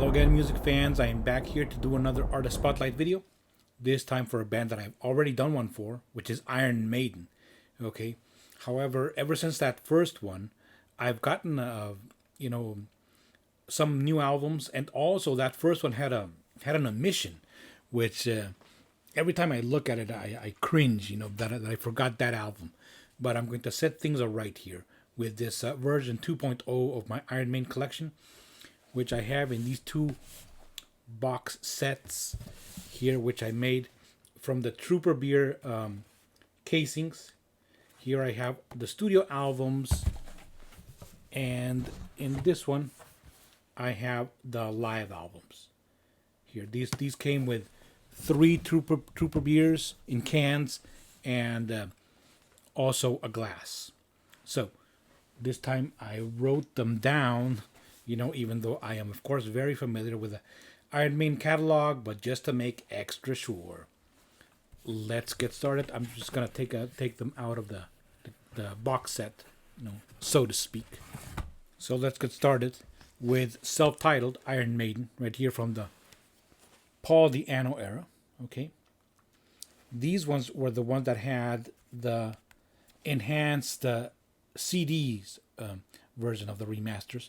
Hello again, music fans. I am back here to do another artist spotlight video. This time for a band that I've already done one for, which is Iron Maiden. Okay. However, ever since that first one, I've gotten some new albums, and also that first one had an omission, which every time I look at it, I cringe. That I forgot that album. But I'm going to set things right here with this version 2.0 of my Iron Maiden collection, which I have in these two box sets here, which I made from the Trooper Beer casings. Here I have the studio albums, and in this one I have the live albums. Here, these came with 3 Trooper Beers in cans, and also a glass. So this time I wrote them down, even though I am of course very familiar with the Iron Maiden catalog, but just to make extra sure. Let's get started. I'm just gonna take them out of the box set, so to speak. So let's get started with self-titled Iron Maiden, right here from the Paul Di'Anno era. Okay, these ones were the ones that had the enhanced CDs version of the remasters.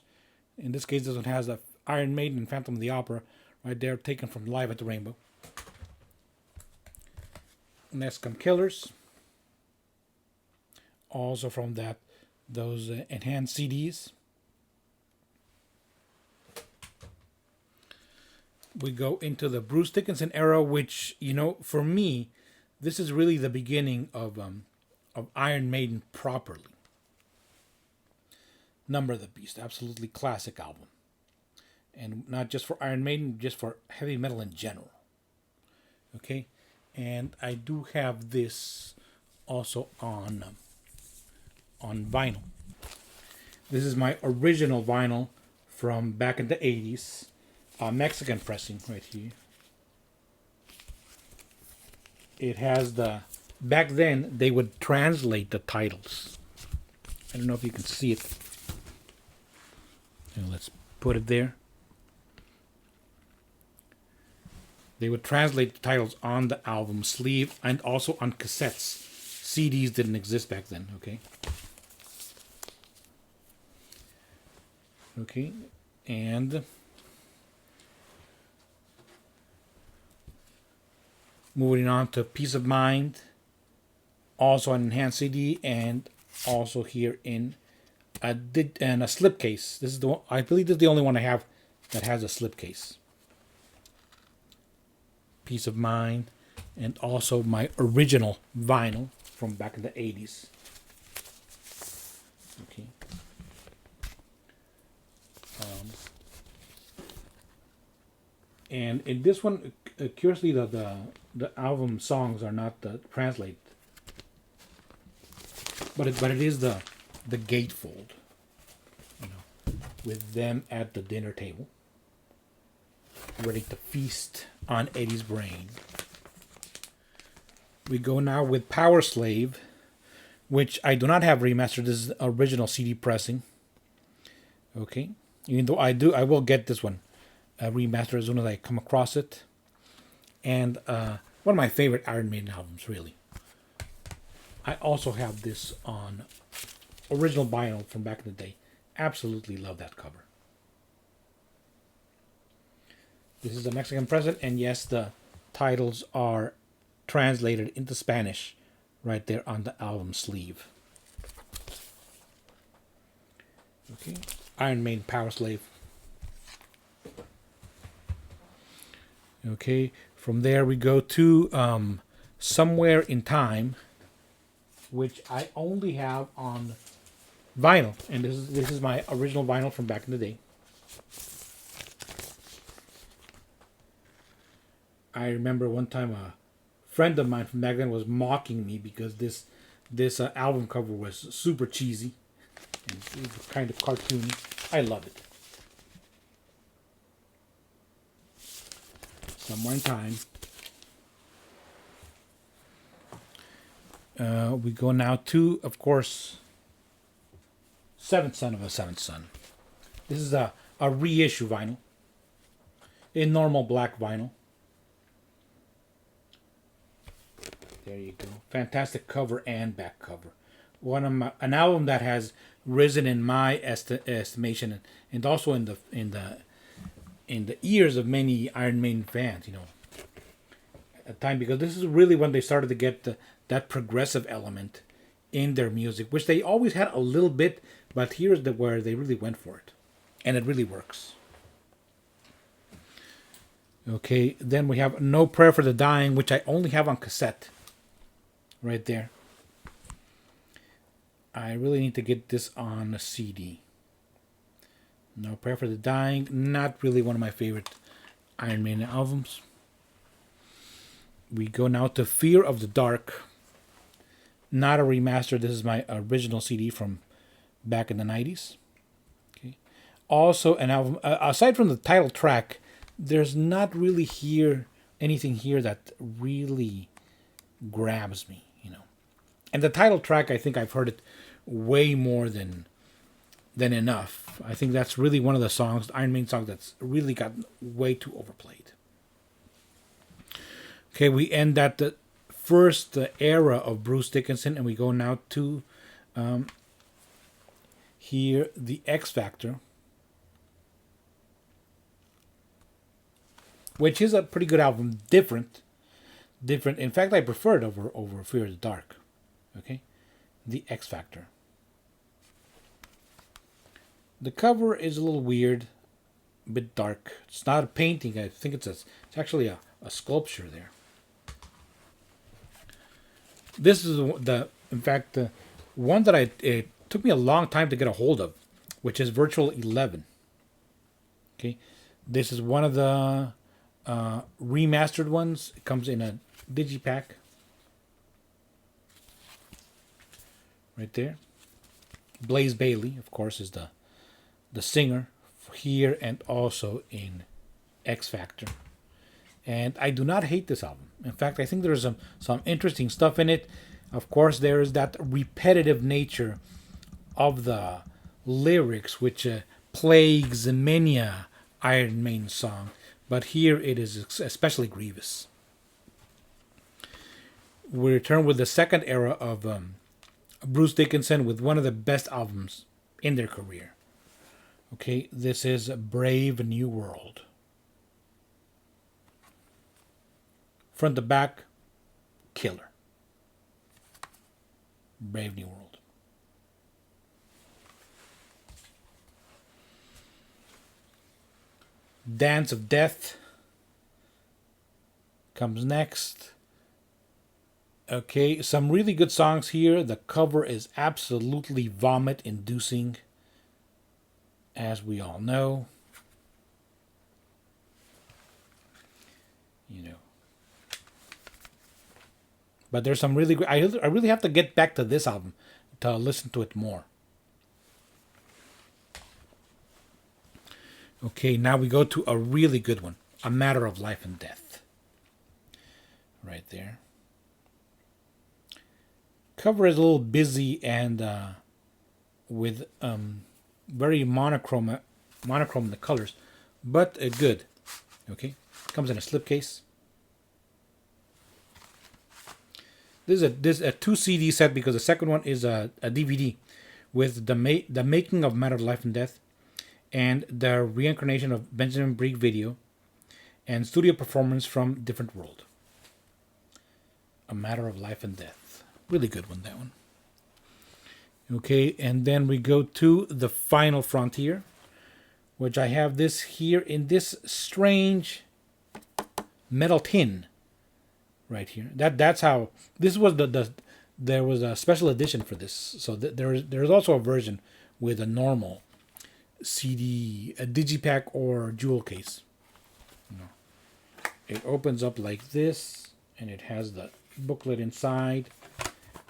In this case, this one has the Iron Maiden and Phantom of the Opera right there, taken from Live at the Rainbow. Next come Killers, also from those enhanced CDs. We go into the Bruce Dickinson era, which for me, this is really the beginning of Iron Maiden properly. Number of the Beast, absolutely classic album, and not just for Iron Maiden, just for heavy metal in general. Okay, and I do have this also on vinyl. This is my original vinyl from back in the 80s, Mexican pressing right here. It has back then they would translate the titles. I don't know if you can see it. Let's put it there. They would translate the titles on the album sleeve and also on cassettes. CDs didn't exist back then, okay? Okay, and moving on to Peace of Mind, also an enhanced CD, and also here in a slipcase. This is the one, I believe this is the only one I have that has a slipcase. Peace of Mind, and also my original vinyl from back in the 80s. Okay. And in this one, curiously, the album songs are not translated, but it is the gatefold, with them at the dinner table, ready to feast on Eddie's brain. We go now with POWERSLAVE, which I do not have remastered. This is original CD pressing. Okay, even though I will get this one remastered as soon as I come across it. And one of my favorite Iron Maiden albums, really. I also have this on original vinyl from back in the day. Absolutely love that cover. This is a Mexican present, and yes, the titles are translated into Spanish right there on the album sleeve. Okay, Iron Maiden POWERSLAVE. Okay, from there we go to Somewhere in Time, which I only have on vinyl, and this is my original vinyl from back in the day. I remember one time a friend of mine from back then was mocking me because this album cover was super cheesy and it was kind of cartoony. I love it. Somewhere in Time. We go now to, of course, Seventh Son of a Seventh Son. This is a reissue vinyl. in normal black vinyl. There you go. Fantastic cover and back cover. An album that has risen in my estimation, and also in the ears of many Iron Maiden fans. At the time, because this is really when they started to get that progressive element in their music, which they always had a little bit, but here's where they really went for it, and it really works. Okay, then we have No Prayer for the Dying, which I only have on cassette. Right there. I really need to get this on a CD. No Prayer for the Dying, not really one of my favorite Iron Maiden albums. We go now to Fear of the Dark. Not a remaster. This is my original CD from back in the 90s. Okay. Also an album, aside from the title track, there's not really anything here that really grabs me. And the title track, I think I've heard it way more than enough. I think that's really one of the songs, Iron Maiden songs, that's really gotten way too overplayed. Okay, we end at the first era of Bruce Dickinson, and we go now to here, The X Factor, which is a pretty good album. Different. In fact, I prefer it over Fear of the Dark. Okay, The X Factor. The cover is a little weird, a bit dark. It's not a painting. I think it's actually a sculpture there. This is in fact, the one that it took me a long time to get a hold of, which is Virtual 11. Okay, this is one of the remastered ones. It comes in a digipack. Right there. Blaze Bayley, of course, is the singer here and also in X Factor. And I do not hate this album. In fact, I think there's some interesting stuff in it. Of course, there is that repetitive nature of the lyrics, which plagues many a Iron Maiden song. But here it is especially grievous. We return with the second era of Bruce Dickinson with one of the best albums in their career. Okay, this is Brave New World. Front to back, killer. Brave New World. Dance of Death comes next. Okay, some really good songs here. The cover is absolutely vomit-inducing, as we all know. But there's some really great. I really have to get back to this album to listen to it more. Okay, now we go to a really good one. A Matter of Life and Death. Right there. Cover is a little busy and with very monochrome in the colors, but good. Okay, comes in a slipcase. This is a 2 CD set because the second one is a DVD with the making of Matter of Life and Death and the reincarnation of Benjamin Briggs video and studio performance from Different World. A Matter of Life and Death. Really good one, that one. Okay, and then we go to The Final Frontier, which I have this here in this strange metal tin right here. That's how this was there was a special edition for this. So there's also a version with a normal CD, a digipack or jewel case. It opens up like this, and it has the booklet inside.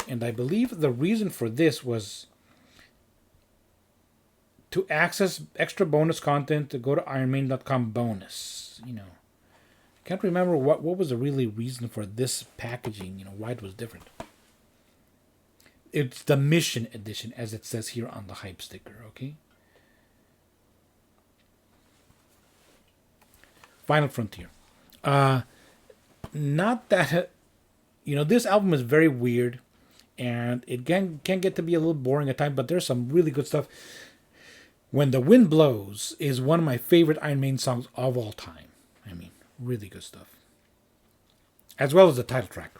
And I believe the reason for this was to access extra bonus content, to go to ironmaiden.com bonus. Can't remember what was the really reason for this packaging, why it was different. It's the Mission Edition, as it says here on the hype sticker, okay? Final Frontier. Not that, this album is very weird, and it can get to be a little boring at times, but there's some really good stuff. When the Wind Blows is one of my favorite Iron Maiden songs of all time. I mean, really good stuff. As well as the title track.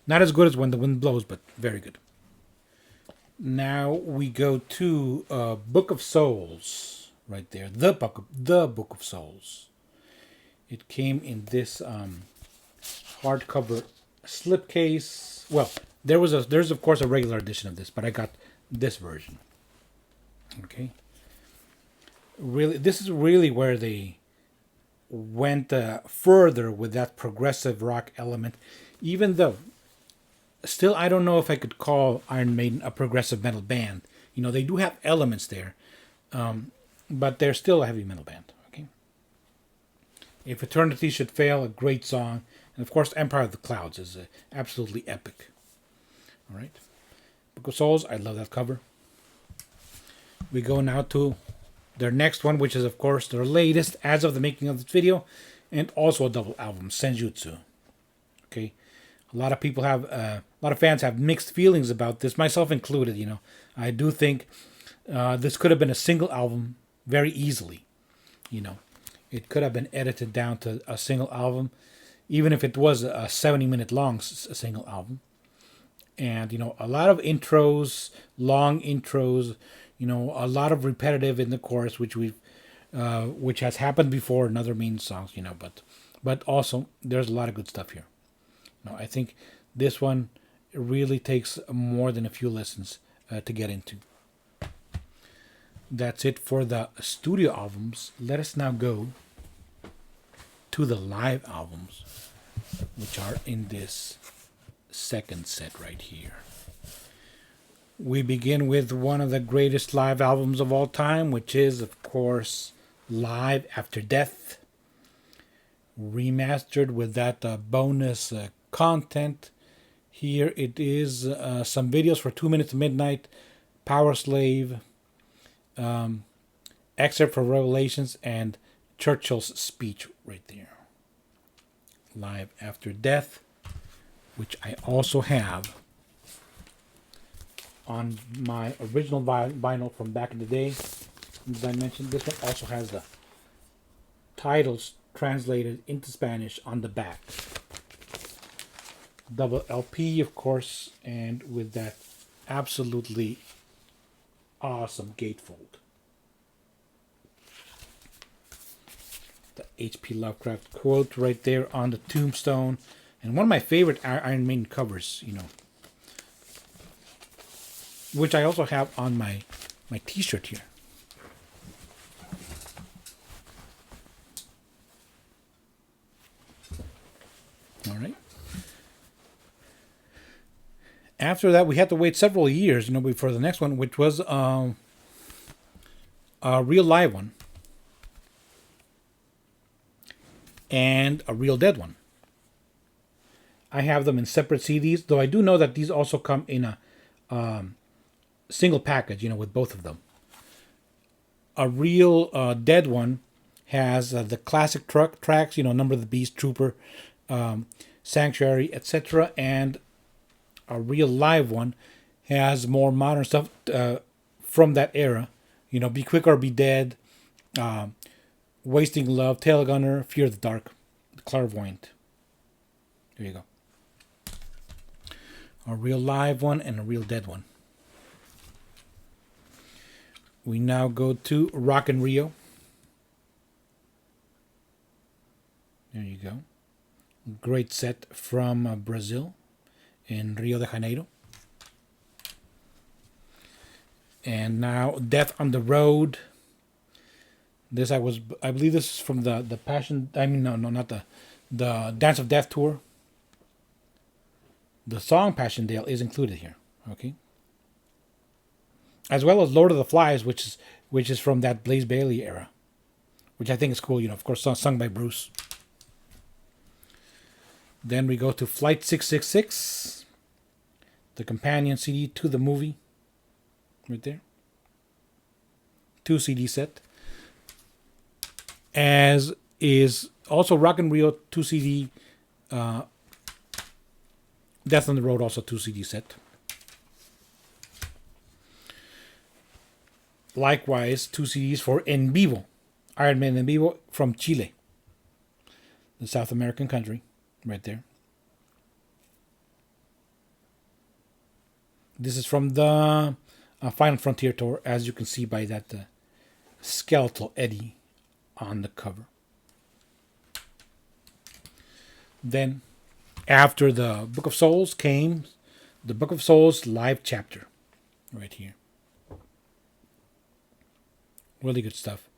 Not as good as When the Wind Blows, but very good. Now we go to Book of Souls, right there. The Book of Souls. It came in this hardcover slipcase. Well, there's of course a regular edition of this, but I got this version. Okay. Really, this is really where they went further with that progressive rock element, even though still I don't know if I could call Iron Maiden a progressive metal band. They do have elements there, but they're still a heavy metal band. Okay. If Eternity Should Fail, a great song, and of course Empire of the Clouds is absolutely epic. All right, Book of Souls, I love that cover. We go now to their next one, which is of course their latest as of the making of this video, and also a double album, Senjutsu. Okay, a lot of people have, a lot of fans have mixed feelings about this, myself included. I do think this could have been a single album very easily. It could have been edited down to a single album, even if it was a 70-minute long single album. And a lot of intros, long intros. A lot of repetitive in the chorus, which has happened before in other Maiden songs, but also there's a lot of good stuff here. I think this one really takes more than a few listens to get into. That's it for the studio albums. Let us now go to the live albums, which are in this second set right here. We begin with one of the greatest live albums of all time, which is, of course, Live After Death. Remastered with that bonus content. Here it is, some videos for 2 Minutes to Midnight, POWERSLAVE, excerpt from Revelations, and Churchill's speech right there. Live After Death, which I also have on my original vinyl from back in the day. As I mentioned, this one also has the titles translated into Spanish on the back. Double LP, of course, and with that absolutely awesome gatefold. The H.P. Lovecraft quote right there on the tombstone. And one of my favorite Iron Maiden covers, which I also have on my t-shirt here. All right. After that, we had to wait several years, before the next one, which was a real live one and a real dead one. I have them in separate CDs, though I do know that these also come in a single package, with both of them. A real dead one has the classic tracks, Number of the Beast, Trooper, Sanctuary, etc. And a real live one has more modern stuff from that era. Be Quick or Be Dead, Wasting Love, Tail Gunner, Fear of the Dark, The Clairvoyant. There you go. A real live one and a real dead one. We now go to Rock in Rio. There you go. Great set from Brazil in Rio de Janeiro. And now Death on the Road. I believe this is from the Passion. Not the Dance of Death tour. The song Passchendaele is included here. Okay. As well as Lord of the Flies, which is from that Blaze Bayley era, which I think is cool. Of course, sung by Bruce. Then we go to Flight 666, the companion CD to the movie, right there. 2 CD set. As is also Rock in Rio 2 CD. Death on the Road also 2 CD set. Likewise, 2 CDs for En Vivo, Iron Maiden En Vivo from Chile, the South American country, right there. This is from the Final Frontier tour, as you can see by that skeletal Eddie on the cover. Then, after the Book of Souls came the Book of Souls live chapter, right here. Really good stuff.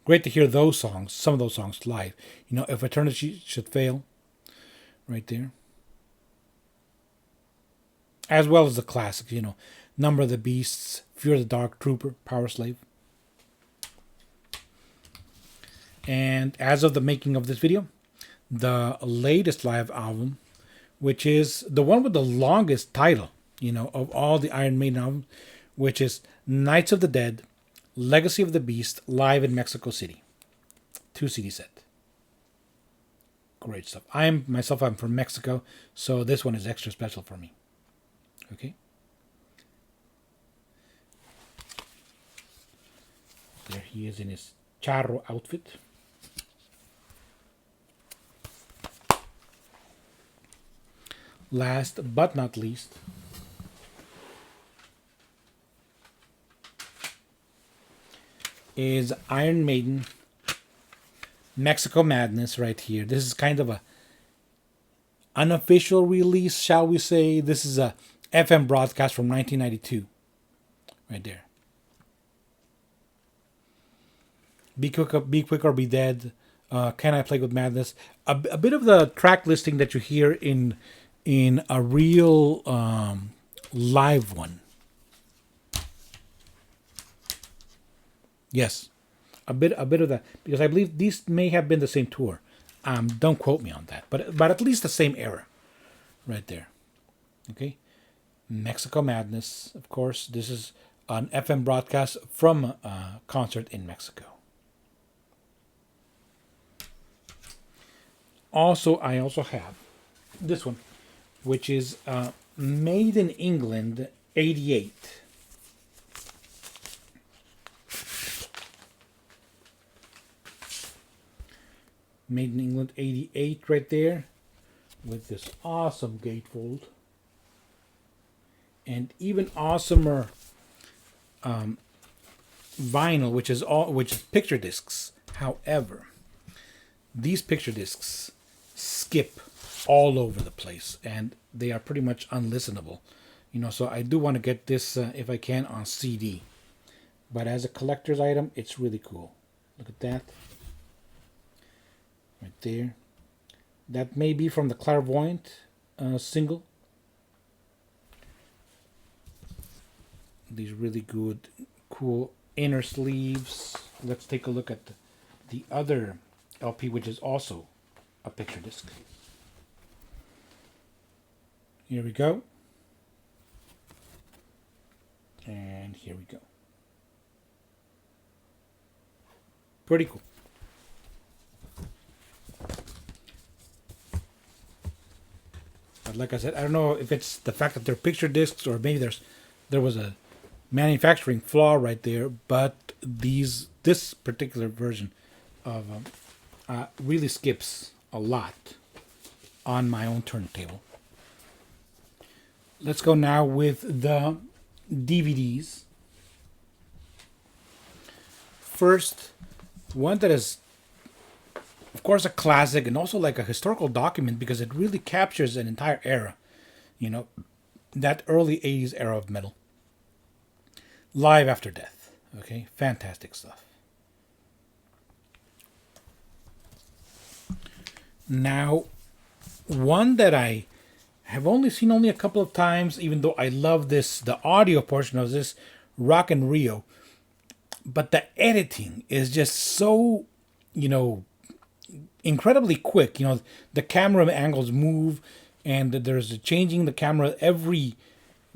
Great to hear those songs, some of those songs live. You know, If Eternity Should Fail, right there. As well as the classics, you know, Number of the Beasts, Fear of the Dark Trooper, POWERSLAVE. And as of the making of this video, the latest live album, which is the one with the longest title, you know, of all the Iron Maiden albums, which is Knights of the Dead, Legacy of the Beast, live in Mexico City. 2 CD set. Great stuff. I'm from Mexico, so this one is extra special for me. Okay. There he is in his charro outfit. Last but not least, is Iron Maiden Mexico Madness right here. This is kind of a unofficial release, shall we say. This is a FM broadcast from 1992. Right there. Be Quick or Be Dead. Can I Play with Madness? A bit of the track listing that you hear in a real live one. Yes, a bit of that, because I believe these may have been the same tour. Don't quote me on that, but at least the same era, right there. Okay, Mexico Madness, of course. This is an FM broadcast from a concert in Mexico. I also have this one, which is Made in England '88. Made in England '88 right there, with this awesome gatefold. And even awesomer vinyl, which is picture discs. However, these picture discs skip all over the place, and they are pretty much unlistenable. You know, so I do want to get this if I can on CD. But as a collector's item, it's really cool. Look at that. Right there. That may be from the Clairvoyant single. These really good, cool inner sleeves. Let's take a look at the other LP, which is also a picture disc. Here we go. And here we go. Pretty cool. But like I said, I don't know if it's the fact that they're picture discs or maybe there was a manufacturing flaw right there, but this particular version of really skips a lot on my own turntable. Let's go now with the DVDs. First, one that is, of course, a classic and also like a historical document because it really captures an entire era. You know, that early 80s era of metal. Live After Death. Okay, fantastic stuff. Now, one that I have only seen a couple of times, even though I love the audio portion of this, Rock in Rio. But the editing is just so, incredibly quick. The camera angles move, and there's changing the camera every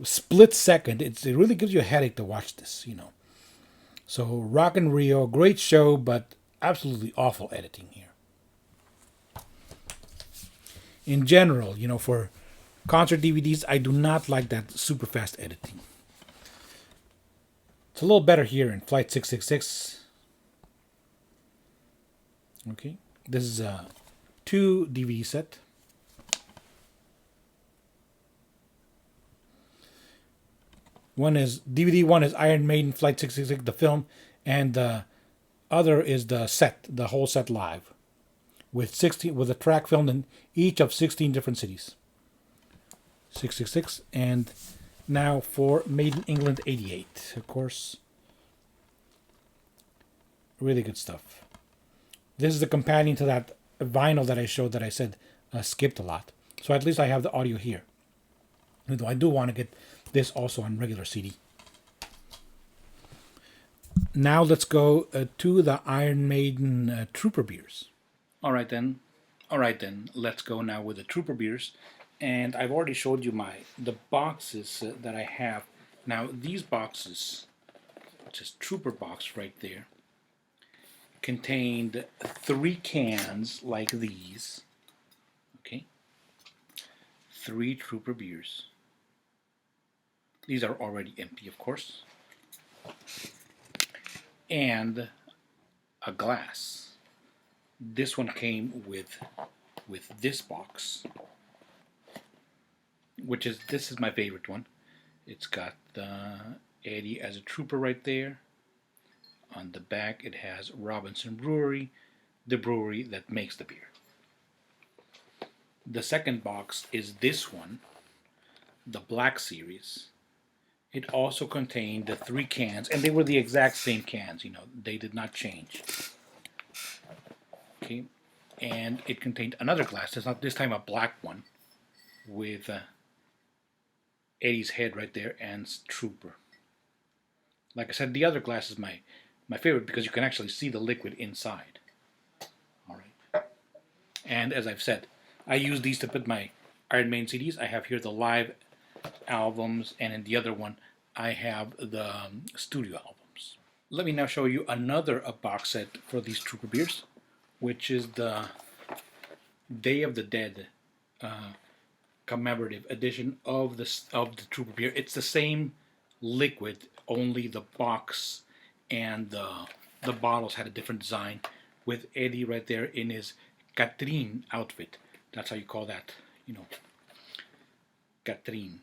split second. It really gives you a headache to watch this, So Rock in Rio, great show, but absolutely awful editing here. in general, for concert DVDs, I do not like that super fast editing. It's a little better here in Flight 666. Okay, this is a 2 DVD set. DVD one is Iron Maiden Flight 666, the film, and the other is the whole set live, with a track filmed in each of 16 different cities. 666, and now for Made in England 88, of course. Really good stuff. This is the companion to that vinyl that I showed that I said skipped a lot. So at least I have the audio here. Though I do want to get this also on regular CD. Now let's go to the Iron Maiden Trooper beers. All right then, let's go now with the Trooper beers. And I've already showed you the boxes that I have. Now these boxes, which is Trooper box right there, contained 3 cans like these. Okay, 3 Trooper beers. These are already empty, of course. And a glass. This one came with this box, this is my favorite one. It's got Eddie as a trooper right there. On the back it has Robinson Brewery, the brewery that makes the beer. The second box is this one, the Black Series. It also contained the 3 cans, and they were the exact same cans, they did not change. Okay, and it contained another glass, it's not this time a black one, with Eddie's head right there and Trooper. Like I said, the other glass is my favorite because you can actually see the liquid inside. Alright. And as I've said, I use these to put my Iron Maiden CDs. I have here the live albums, and in the other one I have the studio albums. Let me now show you another box set for these Trooper beers, which is the Day of the Dead commemorative edition of the Trooper beer. It's the same liquid, only the box and the bottles had a different design, with Eddie right there in his Catherine outfit. That's how you call that, Catherine,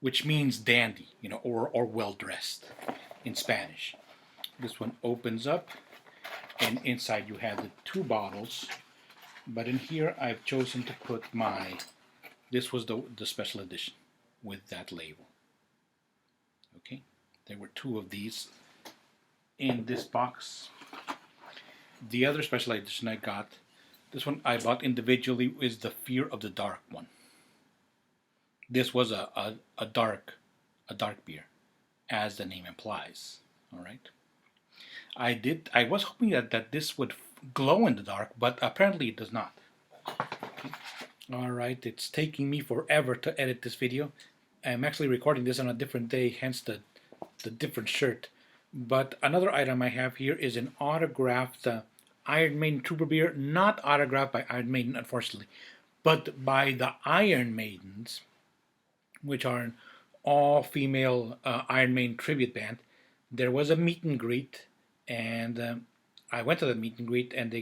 which means dandy, or well dressed in Spanish. This one opens up, and inside you have the 2 bottles, but in here I've chosen to put this was the special edition with that label. Okay, there were 2 of these in this box. The other special edition I got, this one I bought individually, is the Fear of the Dark one. This was a dark beer, as the name implies. All right. I was hoping that this would glow in the dark, but apparently it does not. Okay. All right, it's taking me forever to edit this video. I'm actually recording this on a different day, hence the different shirt. But another item I have here is an autographed Iron Maiden Trooper beer, not autographed by Iron Maiden, unfortunately, but by the Iron Maidens, which are an all-female Iron Maiden tribute band. There was a meet and greet, and I went to the meet and greet, and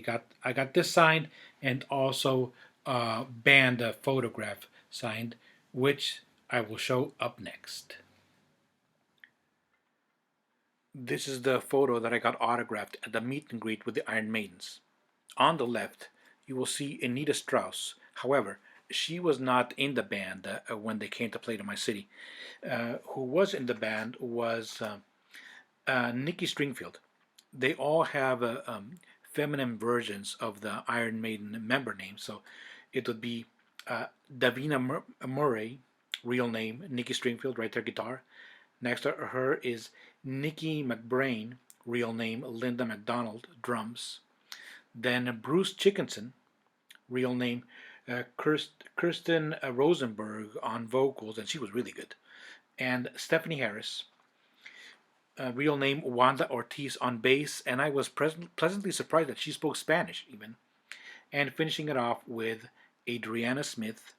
I got this signed, and also band photograph signed, which I will show up next. This is the photo that I got autographed at the meet and greet with the Iron Maidens. On the left, you will see Anita Strauss. However, she was not in the band when they came to play to my city. Who was in the band was Nikki Stringfield. They all have feminine versions of the Iron Maiden member names. So it would be Davina Murray, real name Nikki Stringfield, right there, guitar. Next to her is Nikki McBrain, real name Linda McDonald, drums. Then Bruce Chickenson, real name Kirsten Rosenberg on vocals, and she was really good. And Stephanie Harris, real name Wanda Ortiz on bass, and I was pleasantly surprised that she spoke Spanish even. And finishing it off with Adriana Smith.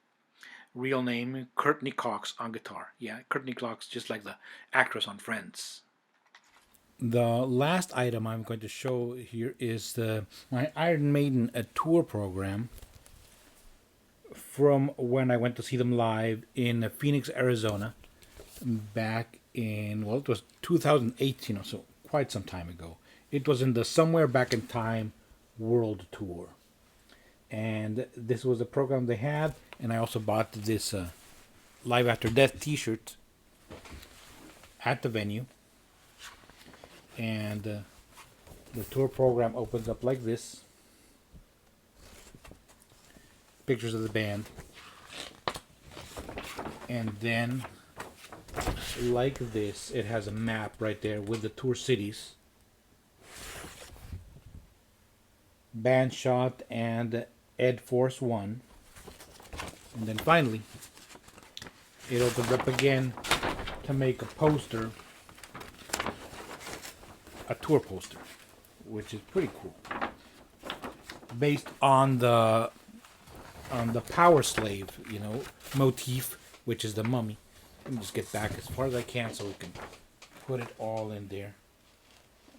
Real name Courtney Cox on guitar. Yeah, Courtney Cox, just like the actress on Friends. The last item I'm going to show here is my Iron Maiden tour program from when I went to see them live in Phoenix, Arizona, back in, well, it was 2018 or so, quite some time ago. It was in the Somewhere Back in Time World Tour. And this was the program they had, and I also bought this Live After Death t-shirt at the venue. And the tour program opens up like this. Pictures of the band. And then, like this, it has a map right there with the tour cities, band shot, and Ed Force 1. And then finally, it opens up again to make a poster, a tour poster, which is pretty cool, based on the POWERSLAVE, motif, which is the mummy. Let me just get back as far as I can so we can put it all in there.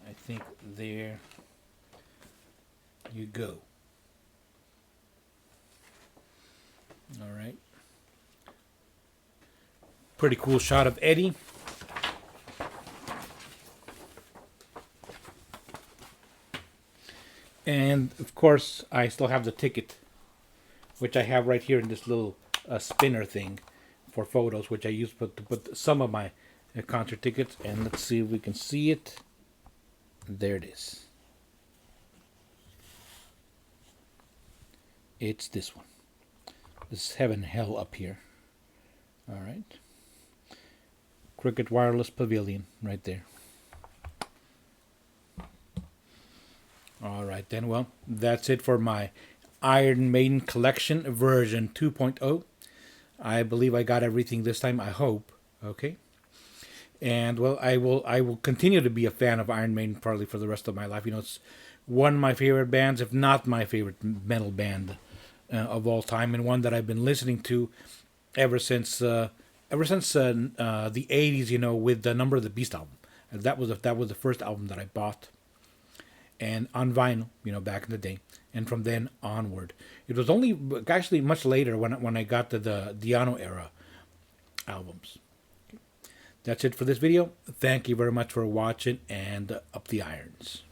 I think there you go. All right. Pretty cool shot of Eddie. And of course, I still have the ticket, which I have right here in this little spinner thing for photos, which I use to put some of my concert tickets. And let's see if we can see it. There it is. It's this one. This is Heaven Hell up here. All right. Cricket Wireless Pavilion right there. All right then. Well, that's it for my Iron Maiden collection version 2.0. I believe I got everything this time. I hope. Okay. And well, I will continue to be a fan of Iron Maiden probably for the rest of my life. It's one of my favorite bands, if not my favorite metal band of all time, and one that I've been listening to ever since the 80s. With the Number of the Beast album. That was the first album that I bought, and on vinyl, back in the day. And from then onward, it was only actually much later when I got to the Diano era albums. That's it for this video. Thank you very much for watching, and up the irons.